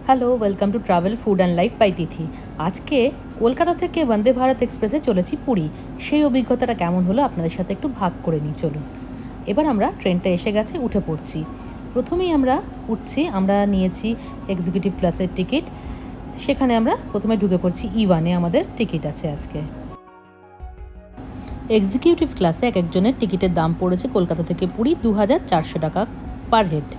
Hello, welcome to travel food and life by Tithi. আজকে কলকাতা থেকে বন্দে ভারত এক্সপ্রেসে চলেছি পুরী। সেই অভিজ্ঞতাটা কেমন হলো আপনাদের সাথে একটু ভাগ করে নিই, চলুন। এবার আমরা ট্রেনটা এসে গেছে, উঠে পড়ছি। প্রথমেই আমরা নিয়েছি এক্সিকিউটিভ ক্লাসের টিকিট। সেখানে আমরা প্রথমে ঢুকে পড়ছি E1-এ, আমাদের টিকিট আছে আজকে। এক্সিকিউটিভ ক্লাসে এক একজনের টিকিটের দাম পড়েছে কলকাতা থেকে পুরী 2400 টাকা পার হেড।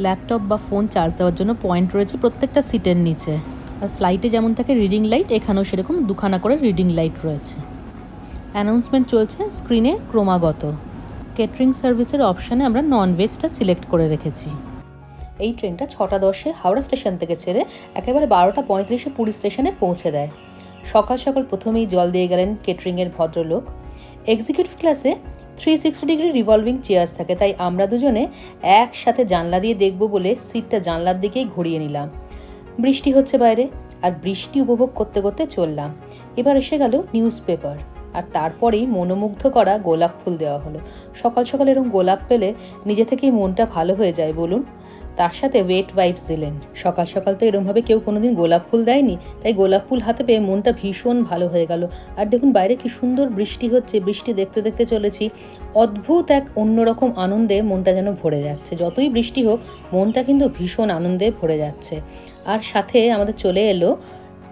ল্যাপটপ বা ফোন চার্জ দেওয়ার জন্য পয়েন্ট রয়েছে প্রত্যেকটা সিটের নিচে। আর ফ্লাইটে যেমন থাকে রিডিং লাইট, এখানেও সেরকম দুখানা করে রিডিং লাইট রয়েছে। অ্যানাউন্সমেন্ট চলছে স্ক্রিনে ক্রমাগত। কেটারিং সার্ভিসের অপশানে আমরা ননভেজটা সিলেক্ট করে রেখেছি। এই ট্রেনটা 6টা 10-এ হাওড়া স্টেশন থেকে ছেড়ে একেবারে 12টা 35-এ পুরী স্টেশনে পৌঁছে দেয়। সকাল সকাল প্রথমেই জল দিয়ে গেলেন কেটারিংয়ের ভদ্রলোক। এক্সিকিউটিভ ক্লাসে 360 ডিগ্রি রিভলভিং চেয়ার্স থাকে, তাই আমরা দুজনে একসাথে জানলা দিয়ে দেখব বলে সিটটা জানলার দিকেই ঘুরিয়ে নিলাম। বৃষ্টি হচ্ছে বাইরে, আর বৃষ্টি উপভোগ করতে করতে চললাম। এবার এসে গেল নিউজ পেপার, আর তারপরেই মনোমুগ্ধ করা গোলাপ ফুল দেওয়া হলো। সকাল সকাল এরকম গোলাপ পেলে নিজে থেকেই মনটা ভালো হয়ে যায় বলুন। তার সাথে ওয়েট ওয়াইপস দিলেন। সকাল সকাল তো এরকমভাবে কেউ কোনোদিন গোলাপ ফুল দেয়নি, তাই গোলাপ ফুল হাতে পেয়ে মনটা ভীষণ ভালো হয়ে গেল। আর দেখুন বাইরে কি সুন্দর বৃষ্টি হচ্ছে, বৃষ্টি দেখতে দেখতে চলেছি। অদ্ভুত এক অন্যরকম আনন্দে মনটা যেন ভরে যাচ্ছে। যতই বৃষ্টি হোক মনটা কিন্তু ভীষণ আনন্দে ভরে যাচ্ছে। আর সাথে আমাদের চলে এলো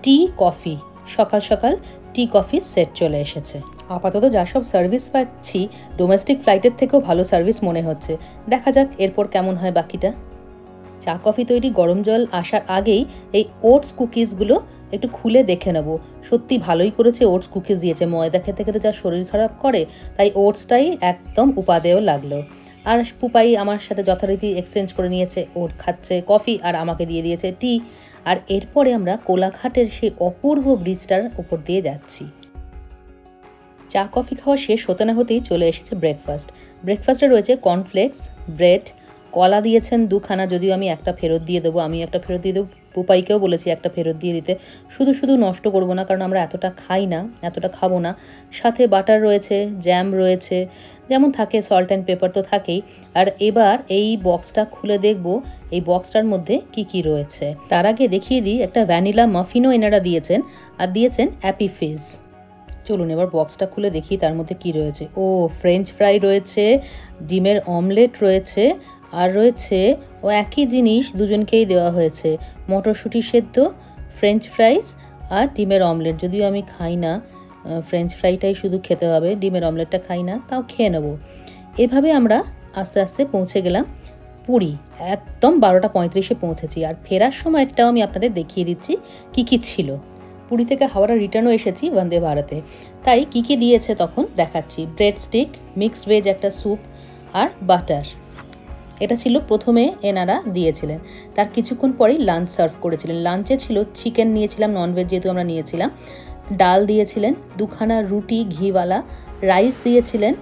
টি কফি। সকাল সকাল টি কফি সেট চলে এসেছে। আপাতত যা সব সার্ভিস পাচ্ছি ডোমেস্টিক ফ্লাইটের থেকেও ভালো সার্ভিস মনে হচ্ছে। দেখা যাক এরপর কেমন হয় বাকিটা। চা কফি তৈরি, গরম জল আসার আগেই এই ওটস কুকিজগুলো একটু খুলে দেখে নেব। সত্যি ভালোই করেছে, ওটস কুকিজ দিয়েছে। ময়দা খেতে খেতে যা শরীর খারাপ করে, তাই ওটসটাই একদম উপাদেয় লাগলো। আর পুপাই আমার সাথে যথারীতি এক্সচেঞ্জ করে নিয়েছে, ওট খাচ্ছে কফি আর আমাকে দিয়ে দিয়েছে টি। আর এরপরে আমরা কোলাঘাটের সেই অপূর্ব ব্রিজটার উপর দিয়ে যাচ্ছি। চা কফি খাওয়া শেষ হতে না হতেই চলে এসেছে ব্রেকফাস্ট। ব্রেকফাস্টে রয়েছে কর্নফ্লেক্স, ব্রেড, কলা দিয়েছেন দুখানা, যদিও আমি একটা ফেরত দিয়ে দেবো। পুপাইকেও বলেছি একটা ফেরত দিয়ে দিতে। শুধু শুধু নষ্ট করবো না, কারণ আমরা এতটা খাই না, এতটা খাবো না। সাথে বাটার রয়েছে, জ্যাম রয়েছে, যেমন থাকে সল্ট অ্যান্ড পেপার তো থাকেই। আর এবার এই বক্সটা খুলে দেখব এই বক্সটার মধ্যে কি কি রয়েছে। তার আগে দেখিয়ে দিই, একটা ভ্যানিলা মাফিনও এনারা দিয়েছেন, আর দিয়েছেন অ্যাপি ফিজ। চলুন এবার বক্সটা খুলে দেখি তার মধ্যে কি রয়েছে। ও, ফ্রেঞ্চ ফ্রাই রয়েছে, ডিমের অমলেট রয়েছে, আর রয়েছে ও একই জিনিস দুজনকেই দেওয়া হয়েছে, মটরশুঁটি সেদ্ধ, ফ্রেঞ্চ ফ্রাইস আর ডিমের অমলেট। যদিও আমি খাই না, ফ্রেঞ্চ ফ্রাইটাই শুধু খেতে হবে, ডিমের অমলেটটা খাই না, তাও খেয়ে নেবো। এভাবে আমরা আস্তে আস্তে পৌঁছে গেলাম পুরী। একদম 12টা 35-এ পৌঁছেছি। আর ফেরার সময়টাও আমি আপনাদের দেখিয়ে দিচ্ছি কি কি ছিল। পুরী থেকে হাওড়া রিটার্নও এসেছি বন্দে ভারতে, তাই কি কি দিয়েছে তখন দেখাচ্ছি। ব্রেড স্টিক, মিক্সড ভেজ একটা স্যুপ আর বাটার, এটা ছিল প্রথমে এনারা দিয়েছিলেন। তার কিছুক্ষণ পরেই লাঞ্চ সার্ভ করেছিলেন। লাঞ্চে ছিল চিকেন নিয়েছিলাম, ননভেজ যেহেতু আমরা নিয়েছিলাম। ডাল দিয়েছিলেন, দুখানা রুটি ঘিওয়ালা, রাইস দিয়েছিলেন,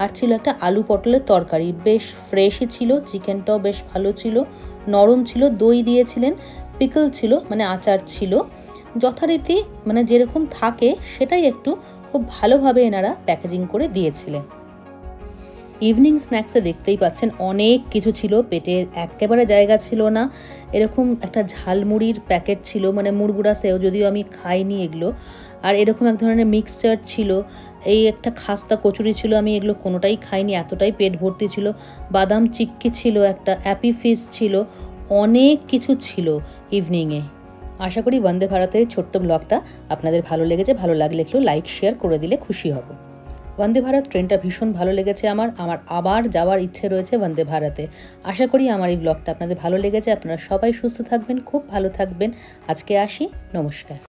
আর ছিল একটা আলু পটলের তরকারি। বেশ ফ্রেশই ছিল, চিকেনটাও বেশ ভালো ছিল, নরম ছিল। দই দিয়েছিলেন, পিকল ছিল, মানে আচার ছিল। যথারীতি মানে যেরকম থাকে সেটাই একটু খুব ভালোভাবে এনারা প্যাকেজিং করে দিয়েছিলেন। ইভিনিং স্ন্যাক্সে দেখতেই পাচ্ছেন অনেক কিছু ছিল, পেটে একেবারে জায়গা ছিল না। এরকম একটা ঝালমুড়ির প্যাকেট ছিল, মানে মুড়গুড়া সেও, যদিও আমি খাইনি এগুলো। আর এরকম এক ধরনের মিক্সচার ছিল, এই একটা খাস্তা কচুরি ছিল, আমি এগুলো কোনোটাই খাইনি, এতটাই পেট ভর্তি ছিল। বাদাম চিক্কি ছিল, একটা অ্যাপি ফিশ ছিল, অনেক কিছু ছিল ইভিনিংয়ে। আশা করি বন্দে ভারতের ছোট্ট ব্লগটা আপনাদের ভালো লেগেছে। ভালো লাগলে একটু লাইক শেয়ার করে দিলে খুশি হব। বন্দে ভারত ট্রেনটা ভীষণ ভালো লেগেছে আমার আবার যাওয়ার ইচ্ছে রয়েছে বন্দে ভারতে। আশা করি আমার এই ব্লগটা আপনাদের ভালো লেগেছে। আপনারা সবাই সুস্থ থাকবেন, খুব ভালো থাকবেন। আজকে আসি, নমস্কার।